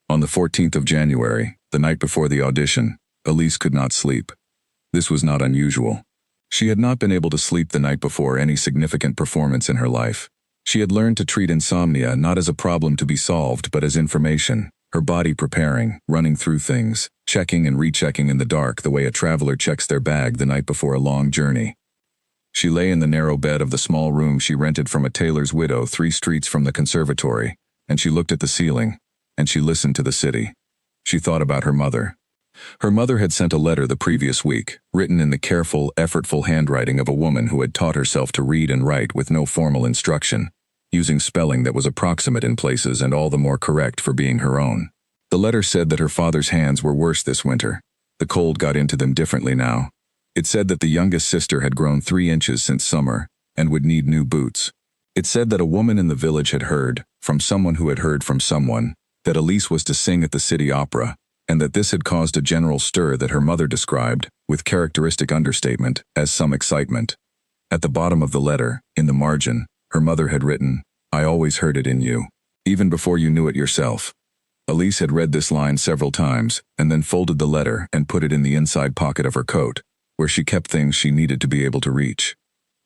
On the 14th of January, the night before the audition, Elise could not sleep. This was not unusual. She had not been able to sleep the night before any significant performance in her life. She had learned to treat insomnia not as a problem to be solved but as information, her body preparing, running through things, checking and rechecking in the dark the way a traveler checks their bag the night before a long journey. She lay in the narrow bed of the small room she rented from a tailor's widow 3 streets from the conservatory, and she looked at the ceiling, and she listened to the city. She thought about her mother. Her mother had sent a letter the previous week, written in the careful, effortful handwriting of a woman who had taught herself to read and write with no formal instruction, using spelling that was approximate in places and all the more correct for being her own. The letter said that her father's hands were worse this winter. The cold got into them differently now. It said that the youngest sister had grown 3 inches since summer and would need new boots. It said that a woman in the village had heard, from someone who had heard from someone, that Elise was to sing at the city opera, and that this had caused a general stir that her mother described, with characteristic understatement, as some excitement. At the bottom of the letter, in the margin, her mother had written, "I always heard it in you, even before you knew it yourself." Elise had read this line several times, and then folded the letter and put it in the inside pocket of her coat, where she kept things she needed to be able to reach.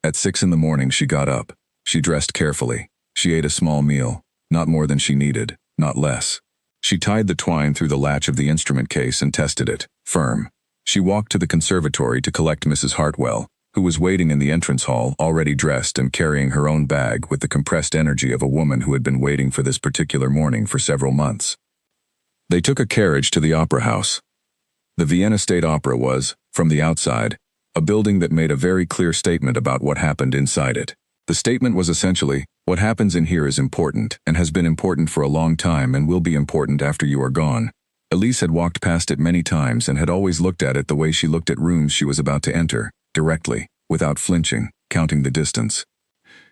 At 6 in the morning she got up. She dressed carefully. She ate a small meal, not more than she needed, not less. She tied the twine through the latch of the instrument case and tested it, firm. She walked to the conservatory to collect Mrs. Hartwell, who was waiting in the entrance hall, already dressed and carrying her own bag with the compressed energy of a woman who had been waiting for this particular morning for several months. They took a carriage to the opera house. The Vienna State Opera was, from the outside, a building that made a very clear statement about what happened inside it. The statement was essentially, what happens in here is important, and has been important for a long time and will be important after you are gone. Elise had walked past it many times and had always looked at it the way she looked at rooms she was about to enter, directly, without flinching, counting the distance.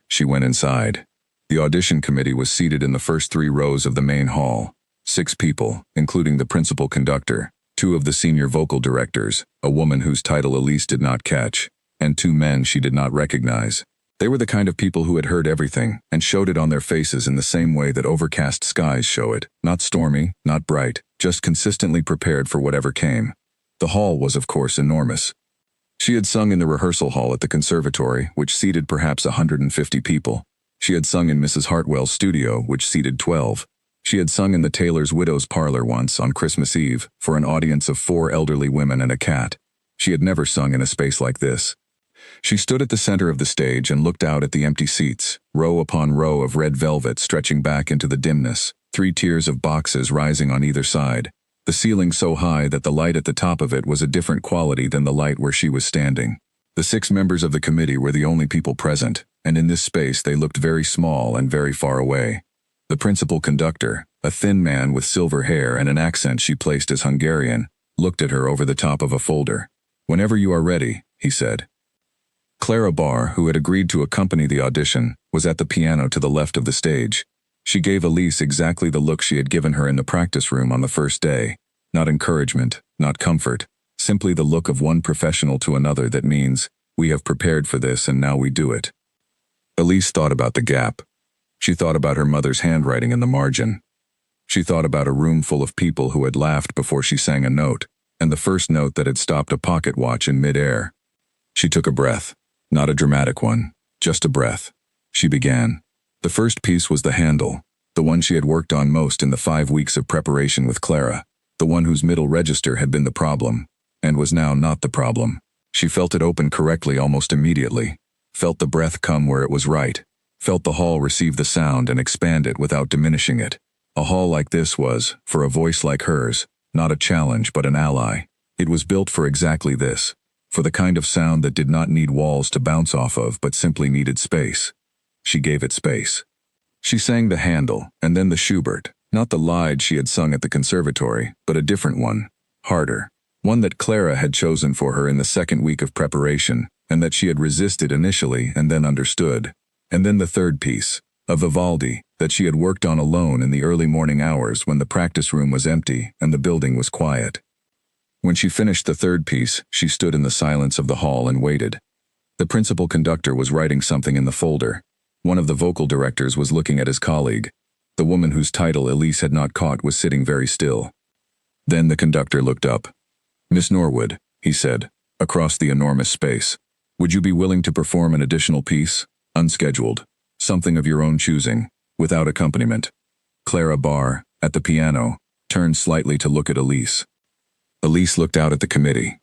She went inside. The audition committee was seated in the first 3 rows of the main hall. 6 people, including the principal conductor, 2 of the senior vocal directors, a woman whose title Elise did not catch, and 2 men she did not recognize. They were the kind of people who had heard everything and showed it on their faces in the same way that overcast skies show it, not stormy, not bright, just consistently prepared for whatever came. The hall was, of course, enormous. She had sung in the rehearsal hall at the conservatory, which seated perhaps 150 people. She had sung in Mrs. Hartwell's studio, which seated 12. She had sung in the tailor's widow's parlor once, on Christmas Eve, for an audience of 4 elderly women and a cat. She had never sung in a space like this. She stood at the center of the stage and looked out at the empty seats, row upon row of red velvet stretching back into the dimness, 3 tiers of boxes rising on either side, the ceiling so high that the light at the top of it was a different quality than the light where she was standing. The 6 members of the committee were the only people present, and in this space they looked very small and very far away. The principal conductor, a thin man with silver hair and an accent she placed as Hungarian, looked at her over the top of a folder. "Whenever you are ready," he said. Clara Barr, who had agreed to accompany the audition, was at the piano to the left of the stage. She gave Elise exactly the look she had given her in the practice room on the first day. Not encouragement, not comfort, simply the look of one professional to another that means, we have prepared for this and now we do it. Elise thought about the gap. She thought about her mother's handwriting in the margin. She thought about a room full of people who had laughed before she sang a note, and the first note that had stopped a pocket watch in mid-air. She took a breath. Not a dramatic one, just a breath. She began. The first piece was the handle, the one she had worked on most in the 5 weeks of preparation with Clara, the one whose middle register had been the problem, and was now not the problem. She felt it open correctly almost immediately, felt the breath come where it was right, felt the hall receive the sound and expand it without diminishing it. A hall like this was, for a voice like hers, not a challenge but an ally. It was built for exactly this. For the kind of sound that did not need walls to bounce off of but simply needed space. She gave it space. She sang the Handel, and then the Schubert, not the Lied she had sung at the conservatory, but a different one, harder, one that Clara had chosen for her in the 2nd week of preparation, and that she had resisted initially and then understood. And then the 3rd piece, a Vivaldi, that she had worked on alone in the early morning hours when the practice room was empty and the building was quiet. When she finished the 3rd piece, she stood in the silence of the hall and waited. The principal conductor was writing something in the folder. One of the vocal directors was looking at his colleague. The woman whose title Elise had not caught was sitting very still. Then the conductor looked up. "Miss Norwood," he said, across the enormous space, "would you be willing to perform an additional piece, unscheduled, something of your own choosing, without accompaniment?" Clara Barr, at the piano, turned slightly to look at Elise. Elise looked out at the committee.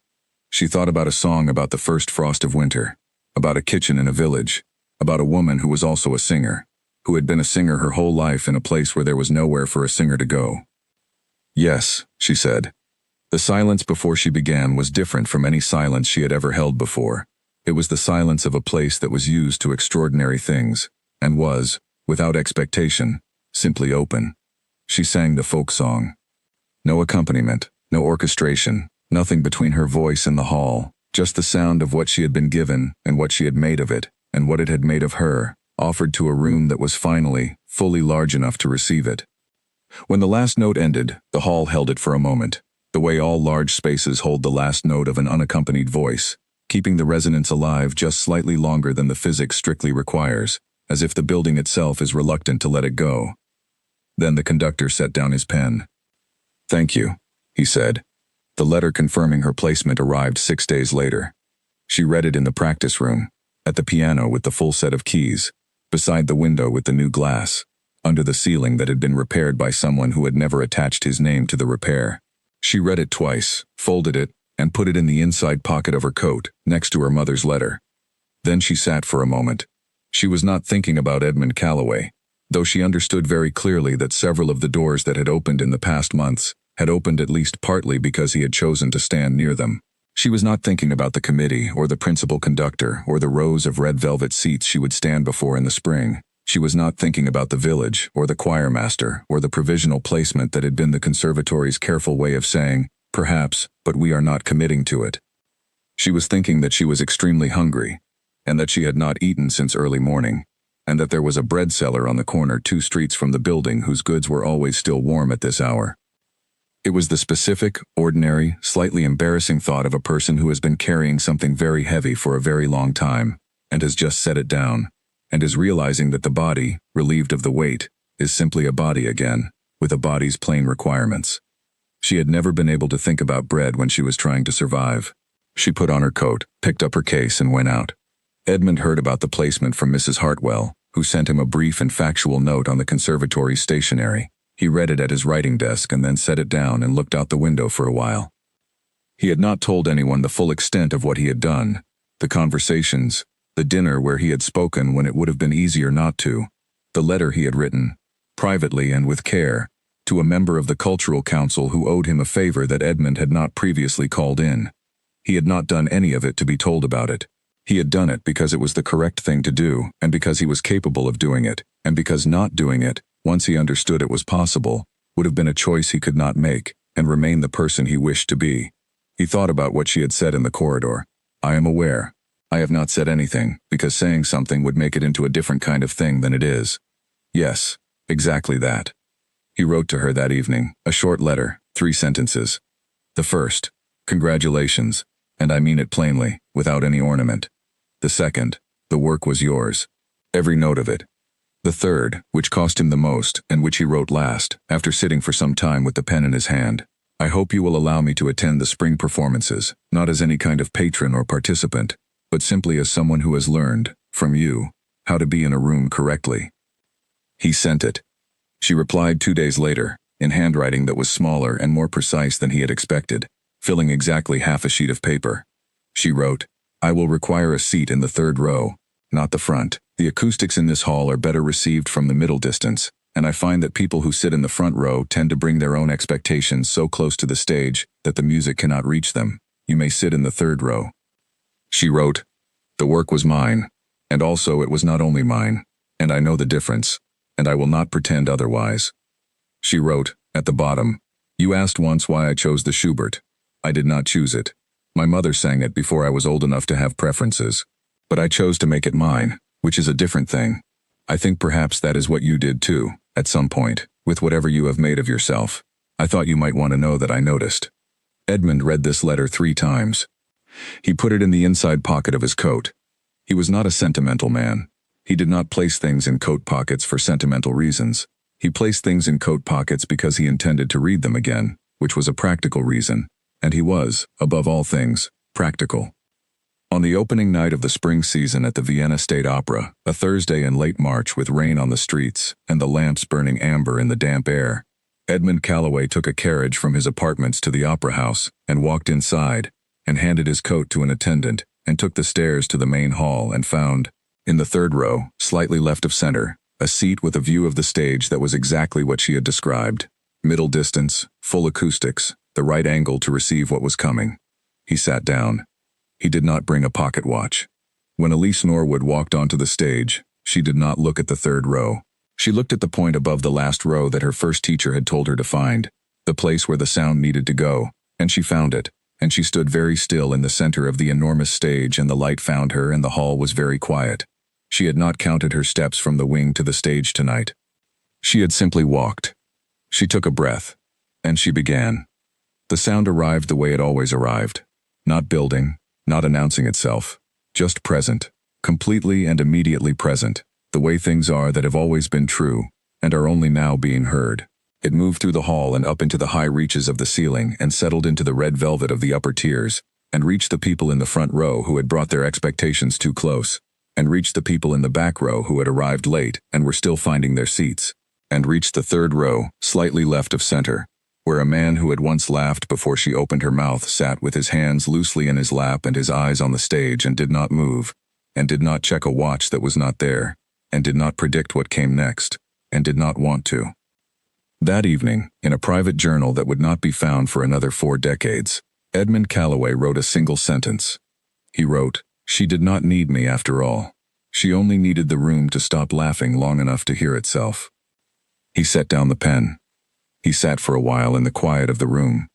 She thought about a song about the first frost of winter, about a kitchen in a village, about a woman who was also a singer, who had been a singer her whole life in a place where there was nowhere for a singer to go. Yes, she said. The silence before she began was different from any silence she had ever held before. It was the silence of a place that was used to extraordinary things, and was, without expectation, simply open. She sang the folk song. No accompaniment, no orchestration, nothing between her voice and the hall, just the sound of what she had been given and what she had made of it, and what it had made of her, offered to a room that was finally, fully large enough to receive it. When the last note ended, the hall held it for a moment, the way all large spaces hold the last note of an unaccompanied voice, keeping the resonance alive just slightly longer than the physics strictly requires, as if the building itself is reluctant to let it go. Then the conductor set down his pen. "Thank you," he said. The letter confirming her placement arrived 6 days later. She read it in the practice room, at the piano with the full set of keys, beside the window with the new glass, under the ceiling that had been repaired by someone who had never attached his name to the repair. She read it twice, folded it, and put it in the inside pocket of her coat, next to her mother's letter. Then she sat for a moment. She was not thinking about Edmund Calloway, though she understood very clearly that several of the doors that had opened in the past months had opened at least partly because he had chosen to stand near them. She was not thinking about the committee or the principal conductor or the rows of red velvet seats she would stand before in the spring. She was not thinking about the village or the choir master or the provisional placement that had been the conservatory's careful way of saying, "Perhaps, but we are not committing to it." She was thinking that she was extremely hungry, and that she had not eaten since early morning, and that there was a bread seller on the corner 2 streets from the building whose goods were always still warm at this hour. It was the specific, ordinary, slightly embarrassing thought of a person who has been carrying something very heavy for a very long time, and has just set it down, and is realizing that the body, relieved of the weight, is simply a body again, with a body's plain requirements. She had never been able to think about bread when she was trying to survive. She put on her coat, picked up her case, and went out. Edmund heard about the placement from Mrs. Hartwell, who sent him a brief and factual note on the conservatory's stationery. He read it at his writing desk and then set it down and looked out the window for a while. He had not told anyone the full extent of what he had done, the conversations, the dinner where he had spoken when it would have been easier not to, the letter he had written, privately and with care, to a member of the Cultural Council who owed him a favor that Edmund had not previously called in. He had not done any of it to be told about it. He had done it because it was the correct thing to do, and because he was capable of doing it, and because not doing it, once he understood it was possible, would have been a choice he could not make, and remain the person he wished to be. He thought about what she had said in the corridor. "I am aware. I have not said anything, because saying something would make it into a different kind of thing than it is." Yes, exactly that. He wrote to her that evening, a short letter, 3 sentences. The first, "Congratulations, and I mean it plainly, without any ornament." The second, "The work was yours. Every note of it." The third, which cost him the most, and which he wrote last, after sitting for some time with the pen in his hand, "I hope you will allow me to attend the spring performances, not as any kind of patron or participant, but simply as someone who has learned, from you, how to be in a room correctly." He sent it. She replied 2 days later, in handwriting that was smaller and more precise than he had expected, filling exactly half a sheet of paper. She wrote, "I will require a seat in the 3rd row, not the front. The acoustics in this hall are better received from the middle distance, and I find that people who sit in the front row tend to bring their own expectations so close to the stage that the music cannot reach them. You may sit in the 3rd row." She wrote, "The work was mine, and also it was not only mine, and I know the difference, and I will not pretend otherwise." She wrote, at the bottom, "You asked once why I chose the Schubert. I did not choose it. My mother sang it before I was old enough to have preferences. But I chose to make it mine, which is a different thing. I think perhaps that is what you did too, at some point, with whatever you have made of yourself. I thought you might want to know that I noticed." Edmund read this letter 3 times. He put it in the inside pocket of his coat. He was not a sentimental man. He did not place things in coat pockets for sentimental reasons. He placed things in coat pockets because he intended to read them again, which was a practical reason, and he was, above all things, practical. On the opening night of the spring season at the Vienna State Opera, a Thursday in late March with rain on the streets and the lamps burning amber in the damp air, Edmund Calloway took a carriage from his apartments to the opera house and walked inside and handed his coat to an attendant and took the stairs to the main hall and found, in the 3rd row, slightly left of center, a seat with a view of the stage that was exactly what she had described. Middle distance, full acoustics, the right angle to receive what was coming. He sat down. He did not bring a pocket watch. When Elise Norwood walked onto the stage, she did not look at the third row. She looked at the point above the last row that her first teacher had told her to find, the place where the sound needed to go, and she found it, and she stood very still in the center of the enormous stage, and the light found her, and the hall was very quiet. She had not counted her steps from the wing to the stage tonight. She had simply walked. She took a breath, and she began. The sound arrived the way it always arrived, not building, not announcing itself, just present, completely and immediately present, the way things are that have always been true, and are only now being heard. It moved through the hall and up into the high reaches of the ceiling and settled into the red velvet of the upper tiers, and reached the people in the front row who had brought their expectations too close, and reached the people in the back row who had arrived late and were still finding their seats, and reached the third row, slightly left of center, where a man who had once laughed before she opened her mouth sat with his hands loosely in his lap and his eyes on the stage and did not move, and did not check a watch that was not there, and did not predict what came next, and did not want to. That evening, in a private journal that would not be found for another 4 decades, Edmund Calloway wrote a single sentence. He wrote, "She did not need me after all. She only needed the room to stop laughing long enough to hear itself." He set down the pen. He sat for a while in the quiet of the room.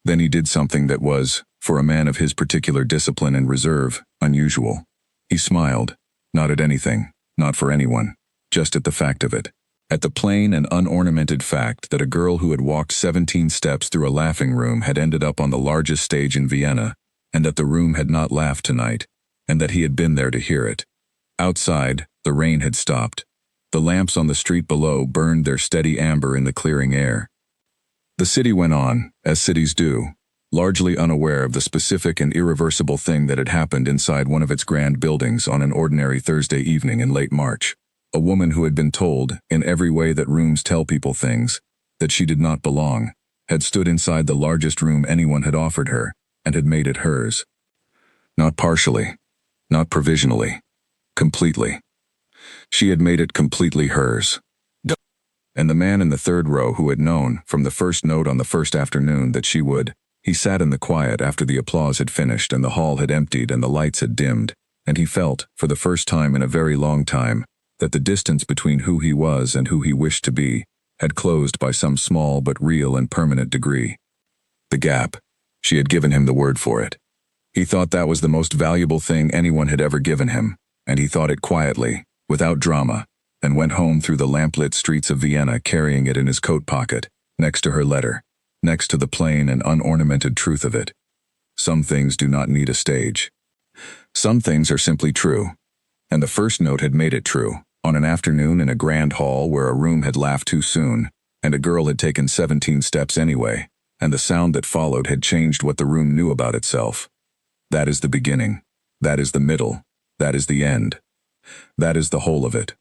Then he did something that was, for a man of his particular discipline and reserve, unusual. He smiled, not at anything, not for anyone, just at the fact of it. At the plain and unornamented fact that a girl who had walked 17 steps through a laughing room had ended up on the largest stage in Vienna, and that the room had not laughed tonight, and that he had been there to hear it. Outside, the rain had stopped. The lamps on the street below burned their steady amber in the clearing air. The city went on, as cities do, largely unaware of the specific and irreversible thing that had happened inside one of its grand buildings on an ordinary Thursday evening in late March. A woman who had been told, in every way that rooms tell people things, that she did not belong, had stood inside the largest room anyone had offered her, and had made it hers. Not partially, not provisionally, completely. She had made it completely hers. And the man in the third row who had known, from the first note on the first afternoon, that she would, he sat in the quiet after the applause had finished and the hall had emptied and the lights had dimmed, and he felt, for the first time in a very long time, that the distance between who he was and who he wished to be had closed by some small but real and permanent degree. The gap. She had given him the word for it. He thought that was the most valuable thing anyone had ever given him, and he thought it quietly, without drama, and went home through the lamplit streets of Vienna carrying it in his coat pocket, next to her letter, next to the plain and unornamented truth of it. Some things do not need a stage. Some things are simply true, and the first note had made it true, on an afternoon in a grand hall where a room had laughed too soon, and a girl had taken 17 steps anyway, and the sound that followed had changed what the room knew about itself. That is the beginning. That is the middle. That is the end. That is the whole of it.